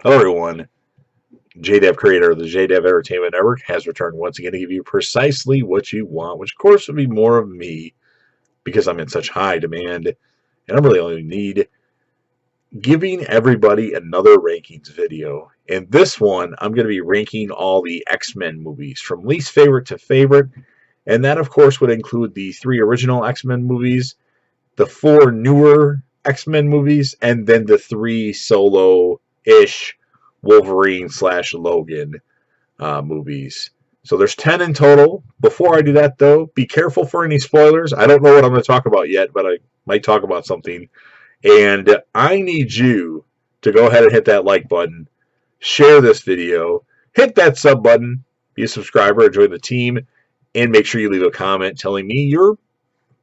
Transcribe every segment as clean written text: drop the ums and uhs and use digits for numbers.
Hello, everyone. JDev, creator of the JDev Entertainment Network, has returned once again to give you precisely what you want, which, of course, would be more of me because I'm in such high demand and I really only need giving everybody another rankings video. In this one, I'm going to be ranking all the X-Men movies from least favorite to favorite, and that, of course, would include the 3 original X-Men movies, the 4 newer X-Men movies, and then the 3 solo-ish Wolverine/Logan movies. So there's 10 in total. Before I do that, though, be careful for any spoilers. I don't know what I'm going to talk about yet, but I might talk about something. And I need you to go ahead and hit that like button, share this video, hit that sub button, be a subscriber, join the team, and make sure you leave a comment telling me your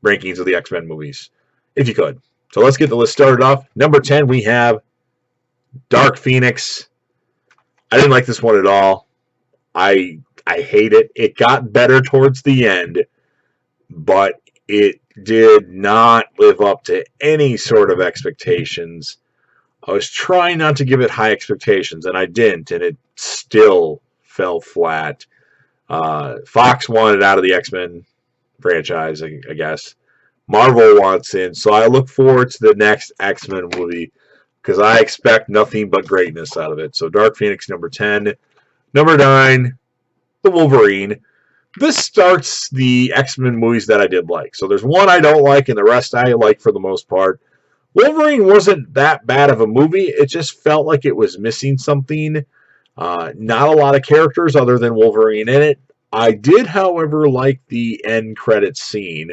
rankings of the X-Men movies, if you could. So let's get the list started off. Number 10, we have Dark Phoenix. I didn't like this one at all. I hate it. It got better towards the end, but it did not live up to any sort of expectations. I was trying not to give it high expectations, and I didn't, and it still fell flat. Fox wanted out of the X-Men franchise, I guess. Marvel wants in, so I look forward to the next X-Men movie because I expect nothing but greatness out of it. So Dark Phoenix, number 10. Number 9, The Wolverine. This starts the X-Men movies that I did like. So there's one I don't like, and the rest I like for the most part. Wolverine wasn't that bad of a movie. It just felt like it was missing something. Not a lot of characters other than Wolverine in it. I did, however, like the end credits scene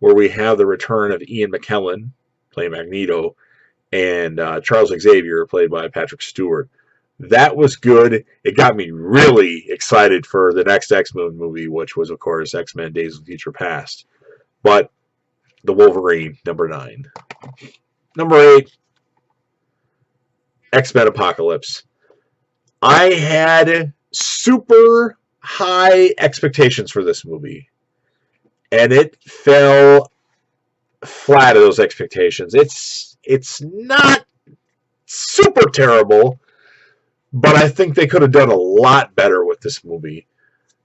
where we have the return of Ian McKellen, playing Magneto, and Charles Xavier, played by Patrick Stewart. That was good. It got me really excited for the next X-Men movie, which was, of course, X-Men Days of Future Past. But the Wolverine, number 9. Number 8, X-Men Apocalypse. I had super high expectations for this movie, and it fell flat of those expectations. It's not super terrible, but I think they could have done a lot better with this movie.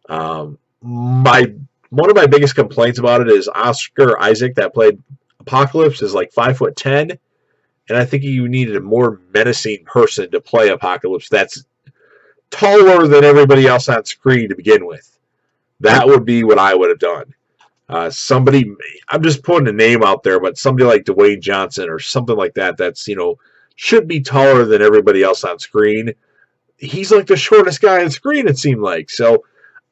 One of my biggest complaints about it is Oscar Isaac, that played Apocalypse, is like 5'10", and I think you needed a more menacing person to play Apocalypse that's taller than everybody else on screen to begin with. That would be what I would have done. Somebody, I'm just putting a name out there, but somebody like Dwayne Johnson or something like that, that's, should be taller than everybody else on screen. He's like the shortest guy on screen, it seemed like. So,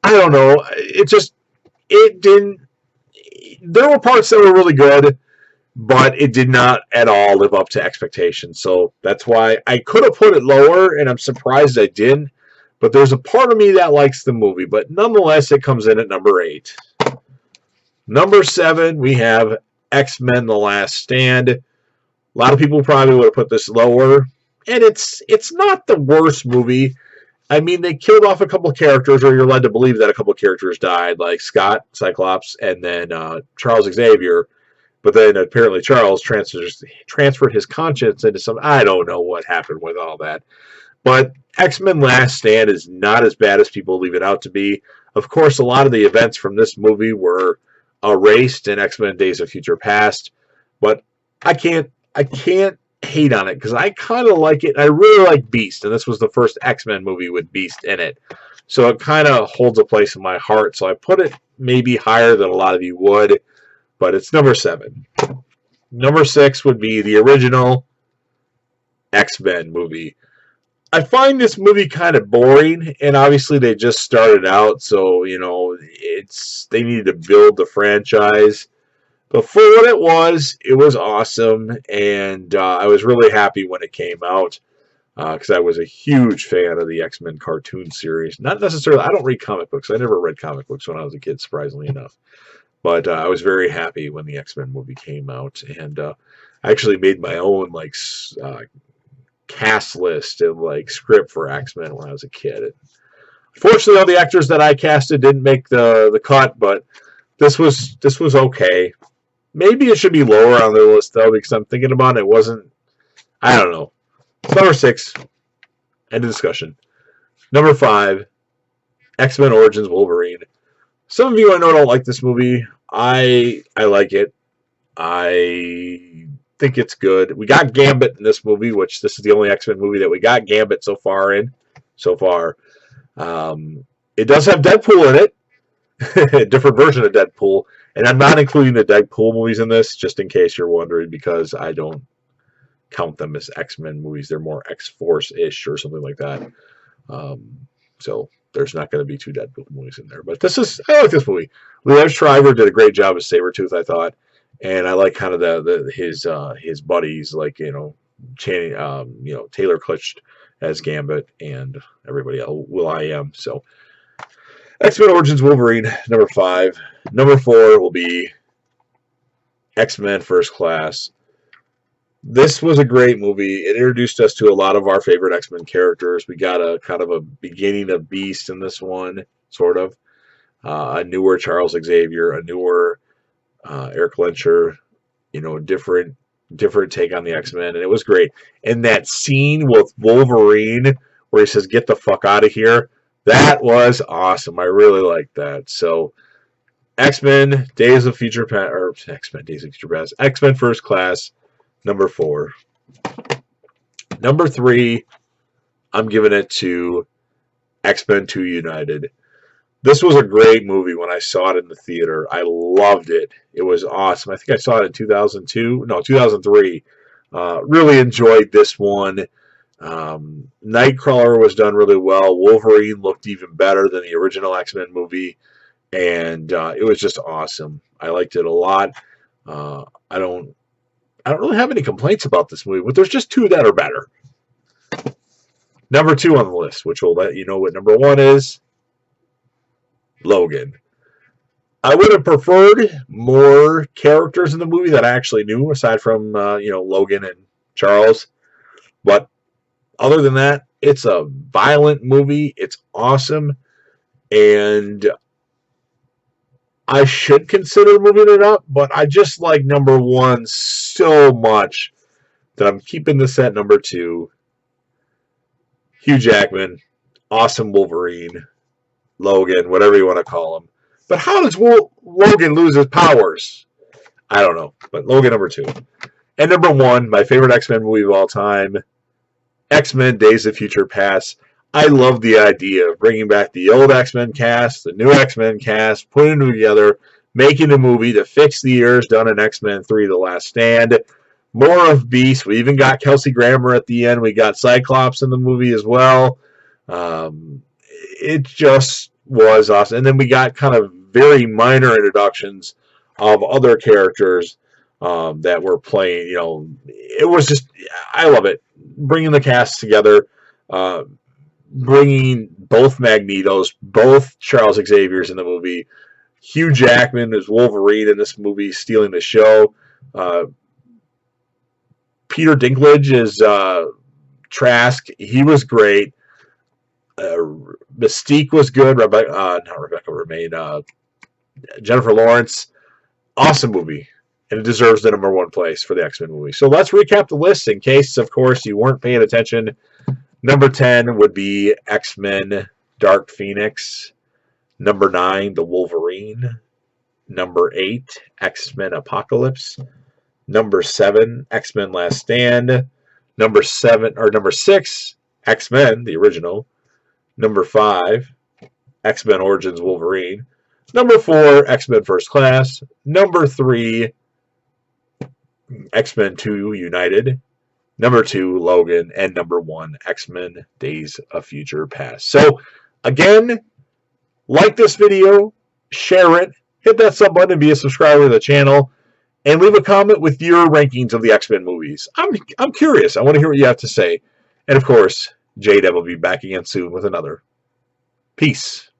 I don't know. It didn't, there were parts that were really good, but it did not at all live up to expectations. So, that's why I could have put it lower, and I'm surprised I didn't. But there's a part of me that likes the movie. But nonetheless, it comes in at number 8. Number 7, we have X-Men: The Last Stand. A lot of people probably would have put this lower, and it's not the worst movie. I mean, they killed off a couple of characters, or you're led to believe that a couple of characters died, like Scott, Cyclops, and then Charles Xavier. But then apparently Charles transferred his conscience into some... I don't know what happened with all that. But X-Men: Last Stand is not as bad as people leave it out to be. Of course, a lot of the events from this movie were erased in X-Men Days of Future Past, but I can't hate on it because I kind of like it. I really like Beast, and this was the first X-Men movie with Beast in it, so it kind of holds a place in my heart. So I put it maybe higher than a lot of you would, but it's number 7. Number 6 would be the original X-Men movie. I find this movie kind of boring, and obviously they just started out, so, they needed to build the franchise. But for what it was awesome, and I was really happy when it came out, because I was a huge fan of the X-Men cartoon series. Not necessarily, I don't read comic books. I never read comic books when I was a kid, surprisingly enough. But I was very happy when the X-Men movie came out, and I actually made my own, cast list and script for X-Men when I was a kid. Fortunately, all the actors that I casted didn't make the cut, but this was okay. Maybe it should be lower on their list though, because I'm thinking about it. It wasn't. I don't know. It's number 6. End of discussion. Number 5, X-Men Origins Wolverine. Some of you I know don't like this movie. I like it. I think it's good. We got Gambit in this movie, which this is the only X-Men movie that we got Gambit so far. It does have Deadpool in it, a different version of Deadpool, and I'm not including the Deadpool movies in this, just in case you're wondering, because I don't count them as X-Men movies. They're more X-Force-ish or something like that. So there's not going to be 2 Deadpool movies in there. But I like this movie. Liev Schreiber did a great job as Sabretooth, I thought. And I like kind of his buddies, like, Taylor Kitsch as Gambit and everybody else, Will.i.am. So X-Men Origins Wolverine, number 5. Number 4 will be X-Men First Class. This was a great movie. It introduced us to a lot of our favorite X-Men characters. We got a kind of a beginning of Beast in this one, sort of. A newer Charles Xavier, a newer Eric Lenscher, different take on the X-Men, and it was great. And that scene with Wolverine where he says, "Get the fuck out of here," that was awesome. I really liked that. So X-Men Days of Future Past, or X-Men Days of Future Past, X-Men First Class, number 4. Number 3, I'm giving it to X-Men 2 United. This was a great movie when I saw it in the theater. I loved it. It was awesome. I think I saw it in 2003. Really enjoyed this one. Nightcrawler was done really well. Wolverine looked even better than the original X-Men movie. And it was just awesome. I liked it a lot. I don't really have any complaints about this movie, but there's just 2 that are better. Number 2 on the list, which will let you know what number 1 is. Logan. I would have preferred more characters in the movie that I actually knew, aside from Logan and Charles. But other than that, it's a violent movie. It's awesome, and I should consider moving it up. But I just like number 1 so much that I'm keeping this at number 2. Hugh Jackman, awesome Wolverine. Logan, whatever you want to call him. But how does Logan lose his powers? I don't know. But Logan, number 2. And number 1, my favorite X-Men movie of all time, X-Men Days of Future Past. I love the idea of bringing back the old X-Men cast, the new X-Men cast, putting them together, making a movie to fix the errors done in X-Men 3 The Last Stand. More of Beast. We even got Kelsey Grammer at the end. We got Cyclops in the movie as well. It just was awesome. And then we got kind of very minor introductions of other characters that were playing. It was just, I love it. Bringing the cast together, bringing both Magnetos, both Charles Xaviers in the movie. Hugh Jackman as Wolverine in this movie, stealing the show. Peter Dinklage as Trask. He was great. Mystique was good. Not Rebecca Romijn. Jennifer Lawrence. Awesome movie. And it deserves the number 1 place for the X-Men movie. So let's recap the list in case, of course, you weren't paying attention. Number 10 would be X-Men Dark Phoenix. Number 9, The Wolverine. Number 8, X-Men Apocalypse. Number 7, X-Men Last Stand. Number 6, X-Men, the original. Number 5, X-Men Origins Wolverine. Number 4, X-Men First Class. Number 3, X-Men 2 United. Number 2, Logan. And number 1, X-Men Days of Future Past. So, again, like this video, share it, hit that sub button and be a subscriber to the channel, and leave a comment with your rankings of the X-Men movies. I'm curious. I want to hear what you have to say. And, of course, J-Dub will be back again soon with another. Peace.